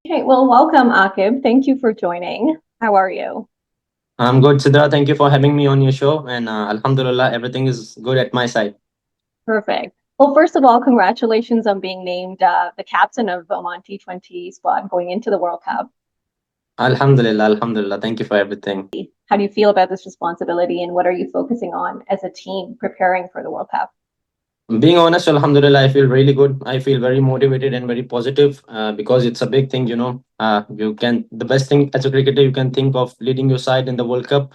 Okay, well, welcome, Aqib. Thank you for joining. How are you? I'm good, Sidra. Thank you for having me on your show. And Alhamdulillah, everything is good at my side. Perfect. Well, first of all, congratulations on being named the captain of Oman T20 squad going into the World Cup. Alhamdulillah, Alhamdulillah. Thank you for everything. How do you feel about this responsibility and what are you focusing on as a team preparing for the World Cup? Being honest, Alhamdulillah, I feel really good. I feel very motivated and very positive because it's a big thing, you know. The best thing as a cricketer, you can think of leading your side in the World Cup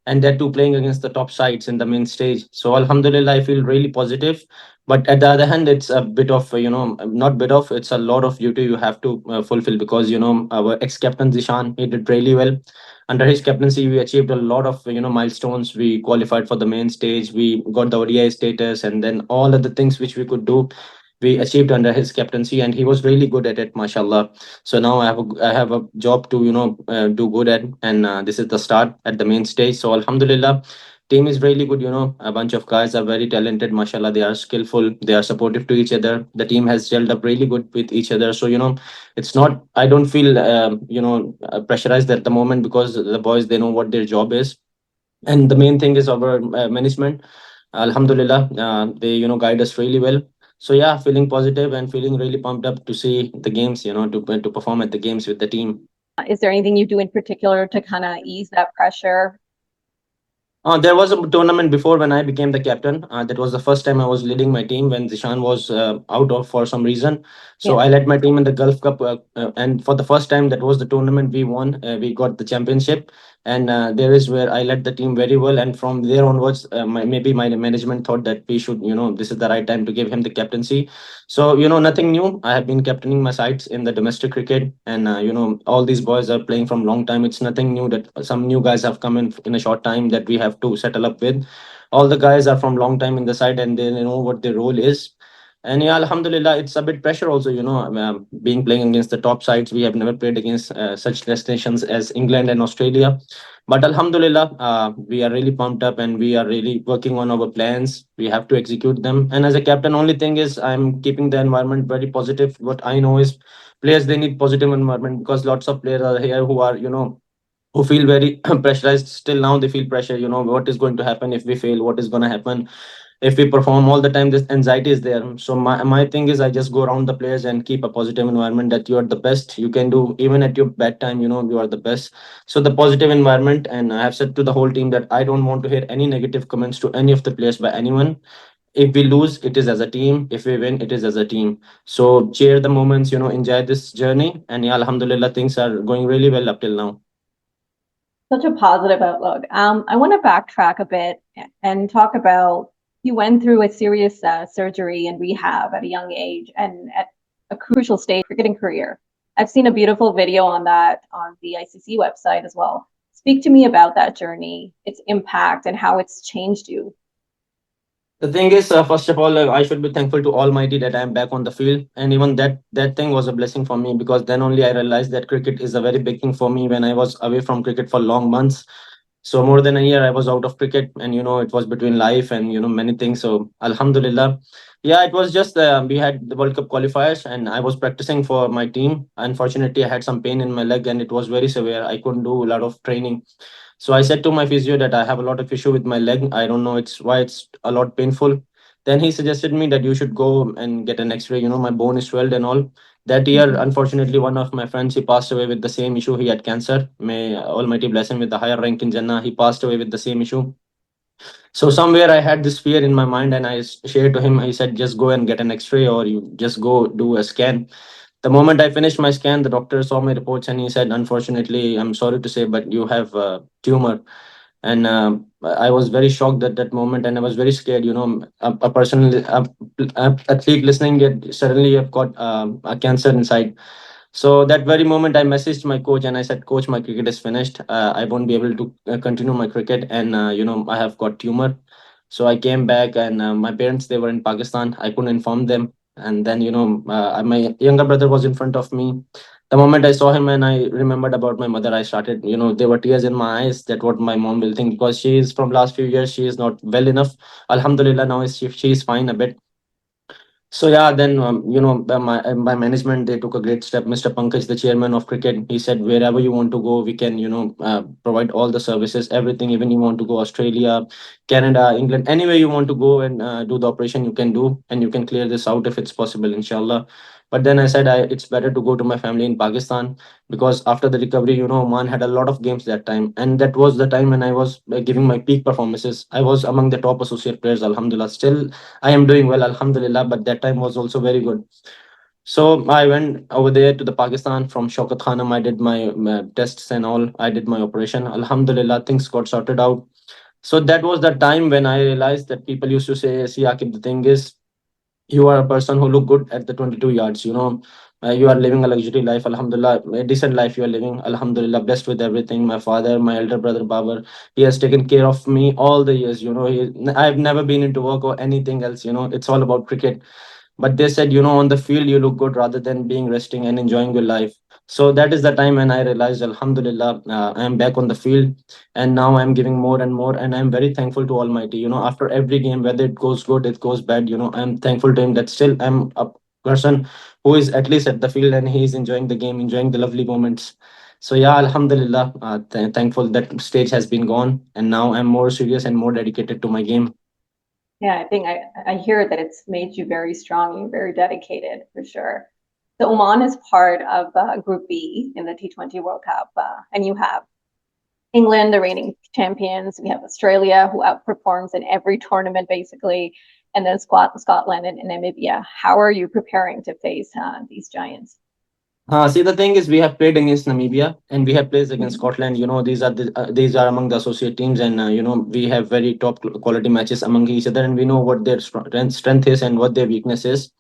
and that too playing against the top sides in the main stage. So Alhamdulillah, I feel really positive. But at the other hand, it's a bit of not bit of, it's a lot of duty you have to fulfill because our ex-captain Zishan, he did really well. Under his captaincy, we achieved a lot of milestones. We qualified for the main stage. We got the ODI status, and then all of the things which we could do, we achieved under his captaincy, and he was really good at it, mashallah. So now I have a job to do good at, and this is the start at the main stage. So Alhamdulillah, team is really good. A bunch of guys are very talented, mashallah. They are skillful. They are supportive to each other. The team has gelled up really good with each other. So it's not. I don't feel pressurized at the moment because the boys, they know what their job is, and the main thing is our management. Alhamdulillah, they guide us really well. So yeah, feeling positive and feeling really pumped up to see the games, to perform at the games with the team. Is there anything you do in particular to kind of ease that pressure? There was a tournament before when I became the captain. That was the first time I was leading my team when Zishan was out of for some reason. So Yeah. I led my team in the Gulf Cup, and for the first time, that was the tournament we won. We got the championship, and there is where I led the team very well. And from there onwards, maybe my management thought that we should, this is the right time to give him the captaincy. So nothing new. I have been captaining my sides in the domestic cricket, and all these boys are playing from long time. It's nothing new that some new guys have come in a short time that we have to settle up with. All the guys are from long time in the side, and they know what their role is. And yeah, Alhamdulillah, it's a bit pressure also. Being playing against the top sides, we have never played against such destinations as England and Australia. But Alhamdulillah, we are really pumped up and we are really working on our plans. We have to execute them. And as a captain, only thing is I'm keeping the environment very positive. What I know is players, they need positive environment because lots of players are here who are, who feel very pressurized. Still now they feel pressure, what is going to happen if we fail, what is going to happen if we perform. All the time this anxiety is there. So my thing is I just go around the players and keep a positive environment that you are the best you can do. Even at your bad time, you are the best. So the positive environment, and I have said to the whole team that I don't want to hear any negative comments to any of the players by anyone. If we lose, it is as a team. If we win, it is as a team. So cheer the moments, enjoy this journey. And yeah, alhamdulillah, things are going really well up till now. Such a positive outlook. I want to backtrack a bit and talk about you went through a serious surgery and rehab at a young age and at a crucial stage of your cricketing career. I've seen a beautiful video on that on the ICC website as well. Speak to me about that journey, its impact, and how it's changed you. The thing is, first of all, I should be thankful to Almighty that I am back on the field, and even that thing was a blessing for me because then only I realized that cricket is a very big thing for me. When I was away from cricket for long months, so more than a year, I was out of cricket, and it was between life and many things. So Alhamdulillah, yeah, it was just we had the World Cup qualifiers, and I was practicing for my team. Unfortunately, I had some pain in my leg, and it was very severe. I couldn't do a lot of training. So I said to my physio that I have a lot of issue with my leg. I don't know it's why it's a lot painful. Then he suggested me that you should go and get an X-ray. My bone is swelled and all. That year, Mhm. unfortunately, one of my friends, he passed away with the same issue. He had cancer. May Almighty bless him with the higher rank in Jannah. He passed away with the same issue. So somewhere I had this fear in my mind, and I shared to him. He said, "Just go and get an X-ray, or you just go do a scan." The moment I finished my scan, the doctor saw my reports and he said, "Unfortunately, I'm sorry to say, but you have a tumor." And I was very shocked at that moment, and I was very scared. A person, a athlete listening, yet suddenly you've got a cancer inside. So that very moment, I messaged my coach and I said, "Coach, my cricket is finished. I won't be able to continue my cricket, and I have got tumor." So I came back, and my parents, they were in Pakistan. I couldn't inform them, and then my younger brother was in front of me. The moment I saw him and I remembered about my mother, I started, there were tears in my eyes that what my mom will think because she is from last few years, she is not well enough. Alhamdulillah, now she is fine a bit. So yeah, then my management, they took a great step. Mr. Pankaj, the chairman of cricket, he said wherever you want to go, we can provide all the services, everything. Even you want to go Australia, Canada, England, anywhere you want to go and do the operation, you can do, and you can clear this out if it's possible, inshallah. But then I said it's better to go to my family in Pakistan, because after the recovery, Oman had a lot of games that time, and that was the time when I was giving my peak performances. I was among the top associate players, alhamdulillah. Still I am doing well, alhamdulillah, but that time was also very good. So I went over there to the Pakistan from Shaukat Khanam. I did my tests and all. I did my operation. Alhamdulillah, things got sorted out. So that was the time when I realized that people used to say, "See, Akib, the thing is, you are a person who look good at the 22 yards. You are living a luxury life. Alhamdulillah, a decent life you are living. Alhamdulillah, blessed with everything. My father, my elder brother Babar, he has taken care of me all the years. I've never been into work or anything else. It's all about cricket. But they said, on the field you look good rather than being resting and enjoying your life. So that is the time when I realized, alhamdulillah, I am back on the field, and now I'm giving more and more, and I'm very thankful to Almighty. After every game, whether it goes good, it goes bad, I'm thankful to him that still I'm a person who is at least at the field, and he is enjoying the game, enjoying the lovely moments. So yeah, alhamdulillah, thankful that stage has been gone, and now I'm more serious and more dedicated to my game. Yeah, I think I hear that it's made you very strong and very dedicated for sure. So Oman is part of Group B in the T20 World Cup, and you have England, the reigning champions. We have Australia, who outperforms in every tournament basically, and then Scotland and Namibia. How are you preparing to face these giants? See, the thing is, we have played against Namibia and we have played against Mhm. Scotland. These are among the associate teams, and we have very top quality matches among each other, and we know what their strength is and what their weakness is.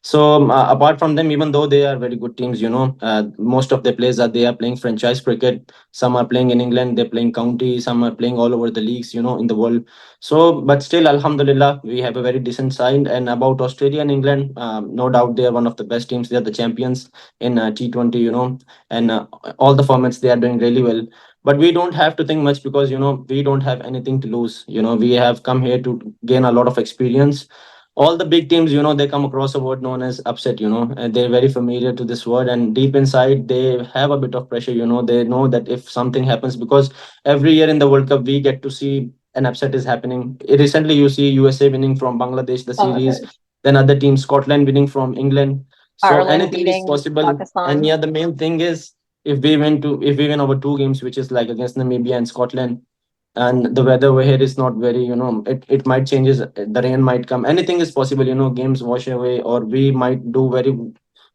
So apart from them, even though they are very good teams, most of the players are they are playing franchise cricket. Some are playing in England, they're playing county. Some are playing all over the leagues, in the world. So, but still, Alhamdulillah, we have a very decent side. And about Australia and England, no doubt they are one of the best teams. They are the champions in T20, and all the formats they are doing really well. But we don't have to think much, because we don't have anything to lose. We have come here to gain a lot of experience. All the big teams, they come across a word known as upset, and they're very familiar to this word, and deep inside they have a bit of pressure. They know that if something happens, because every year in the World Cup we get to see an upset is happening. Recently you see USA winning from Bangladesh the series, Bangladesh, then other teams, Scotland winning from England. So Ireland anything is beating possible. And Pakistan. yeah, the main thing is, if we win over two games, which is like against Namibia and Scotland, and the weather over here is not very, it might changes, the rain might come, anything is possible, games wash away, or we might do very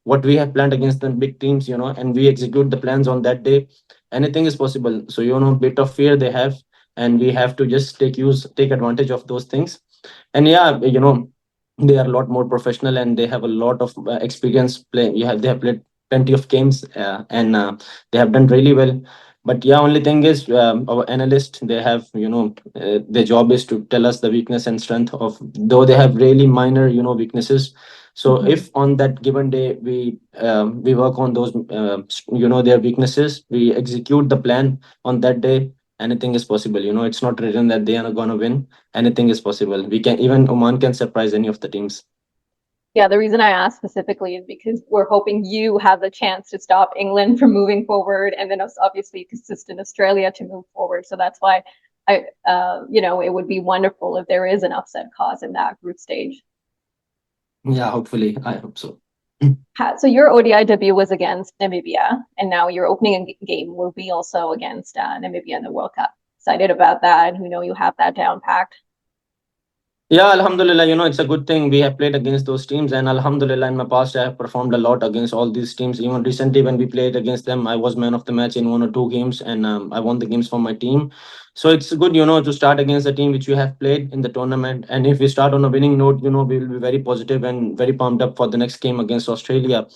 what we have planned against the big teams, and we execute the plans on that day. Anything is possible. So bit of fear they have, and we have to just take advantage of those things. And yeah, they are a lot more professional, and they have a lot of experience play. They have played plenty of games, and they have done really well. But yeah, only thing is, our analyst, they have, their job is to tell us the weakness and strength of, though they have really minor, weaknesses. So Mhm. if on that given day we work on those, their weaknesses, we execute the plan on that day, anything is possible. It's not written that they are gonna win. Anything is possible. We can, even Oman can surprise any of the teams. Yeah, the reason I asked specifically is because we're hoping you have the chance to stop England from moving forward, and then obviously consistent Australia to move forward. So that's why it would be wonderful if there is an upset cause in that group stage. Yeah, hopefully, I hope so. So your ODI debut was against Namibia, and now your opening game will be also against Namibia in the World Cup. Excited about that. We know you have that down packed. Yeah, Alhamdulillah, it's a good thing we have played against those teams. And Alhamdulillah, in my past, I have performed a lot against all these teams. Even recently, when we played against them, I was man of the match in one or two games, and I won the games for my team. So it's good, to start against a team which you have played in the tournament. And if we start on a winning note, we will be very positive and very pumped up for the next game against Australia.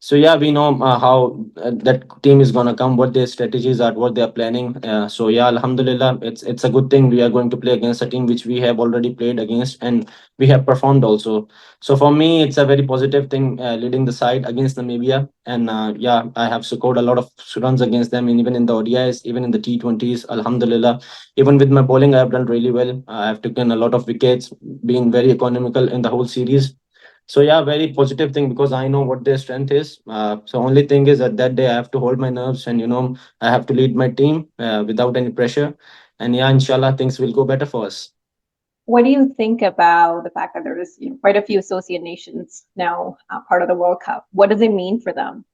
So yeah, we know how that team is gonna come, what their strategies are, what they are planning. So yeah, Alhamdulillah, it's a good thing we are going to play against a team which we have already played against, and we have performed also. So for me, it's a very positive thing, leading the side against Namibia, and yeah, I have scored a lot of runs against them, and even in the ODIs, even in the T20s. Alhamdulillah, even with my bowling, I have done really well. I have taken a lot of wickets, been very economical in the whole series. So yeah, very positive thing because I know what their strength is. So only thing is that that day I have to hold my nerves and I have to lead my team without any pressure. And yeah, inshallah, things will go better for us. What do you think about the fact that there's quite a few associate nations now part of the World Cup? What does it mean for them?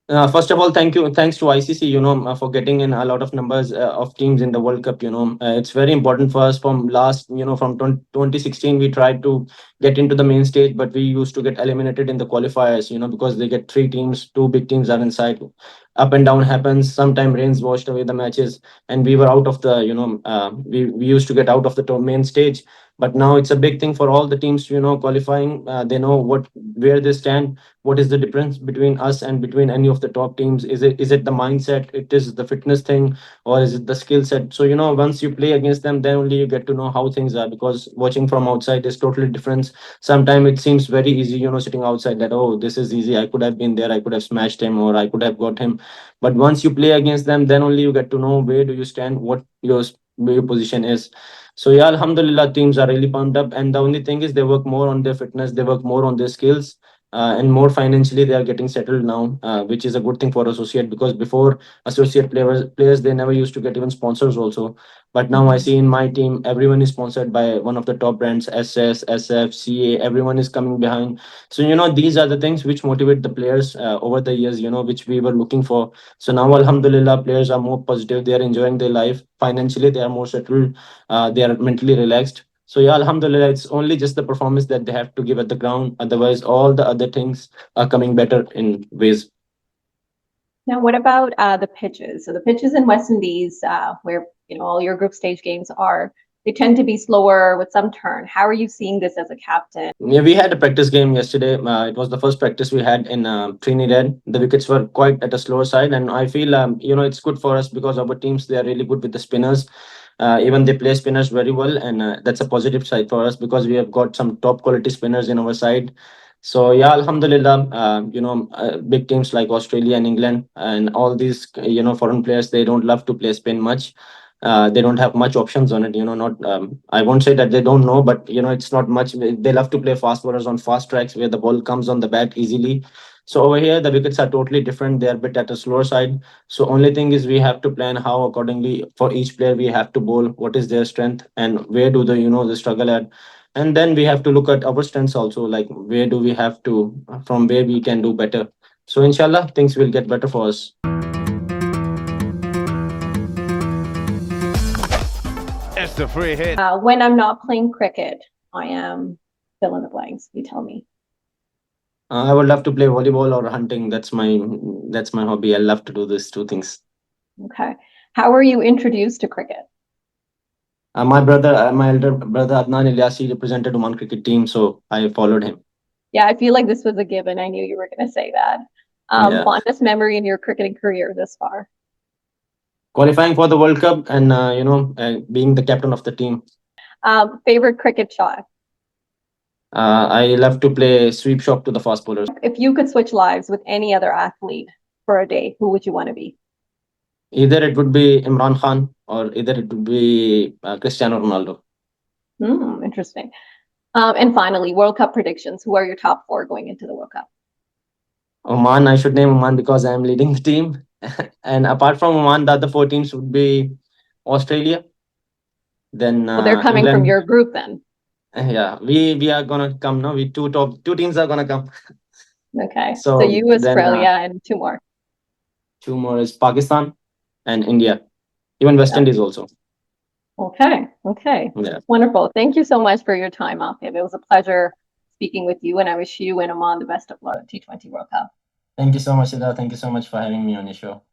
First of all, thanks to ICC, for getting in a lot of numbers of teams in the World Cup. It's very important for us. From last, from 2016, we tried to get into the main stage, but we used to get eliminated in the qualifiers. Because they get three teams, two big teams are inside. Up and down happens. Sometimes rains washed away the matches, and we were out of the, we used to get out of the main stage. But now it's a big thing for all the teams, qualifying. They know where they stand, what is the difference between us and between any of the top teams. Is it the mindset, it is the fitness thing, or is it the skill set? So once you play against them, then only you get to know how things are, because watching from outside is totally different. Sometimes it seems very easy, sitting outside, that oh, this is easy, I could have been there, I could have smashed him, or I could have got him. But once you play against them, then only you get to know where do you stand, where your position is. So yeah, alhamdulillah, teams are really pumped up, and the only thing is they work more on their fitness, they work more on their skills, and more financially they are getting settled now, which is a good thing for associate, because before, associate players, they never used to get even sponsors also. But now I Mhm. see in my team everyone is sponsored by one of the top brands, SS, SF, CA, everyone is coming behind. So these are the things which motivate the players over the years, which we were looking for. So now alhamdulillah, players are more positive, they are enjoying their life financially, they are more settled, they are mentally relaxed. So yeah, alhamdulillah, it's only just the performance that they have to give at the ground. Otherwise, all the other things are coming better in ways. Now, what about the pitches? So the pitches in West Indies, where all your group stage games are, they tend to be slower with some turn. How are you seeing this as a captain? Yeah, we had a practice game yesterday. It was the first practice we had in Trinidad. The wickets were quite at a slower side, and I feel it's good for us because our teams, they are really good with the spinners. Even they play spinners very well, and that's a positive side for us because we have got some top quality spinners in our side. So yeah, alhamdulillah. Big teams like Australia and England and all these foreign players, they don't love to play spin much. They don't have much options on it. Not I won't say that they don't know, but it's not much. They love to play fast bowlers on fast tracks where the ball comes on the bat easily. So over here, the wickets are totally different. They are a bit at a slower side. So only thing is we have to plan how accordingly for each player we have to bowl. What is their strength and where do the struggle at, and then we have to look at our strengths also. Like where do we have to, from where we can do better. So inshallah, things will get better for us. It's the free hit. When I'm not playing cricket, I am fill in the blanks. You tell me. I would love to play volleyball or hunting. That's my hobby. I love to do these two things. Okay. How were you introduced to cricket? My elder brother Adnan Ilyas, he represented Oman cricket team, so I followed him. Yeah, I feel like this was a given. I knew you were going to say that. Yeah, Fondest memory in your cricketing career this far? qualifying for the World Cup and being the captain of the team. Favorite cricket shot? I love to play sweep shot to the fast bowlers. If you could switch lives with any other athlete for a day, who would you want to be? Either it would be Imran Khan or either it would be Cristiano Ronaldo. Interesting. And finally, World Cup predictions. Who are your top four going into the World Cup? Oman, I should name Oman because I am leading the team. And apart from Oman, the other four teams would be Australia, then Well, they're coming from England. your group then. Yeah, we are gonna come now. We two teams are gonna come. Okay. So So you, then Australia, and two more. two more is Pakistan and India, even West Yeah. Indies also. Okay. Okay. Yeah. Wonderful. Thank you so much for your time, Aqib. It was a pleasure speaking with you, and I wish you and Oman the best of luck at T20 World Cup. Thank you so much, Ida. Thank you so much for having me on your show.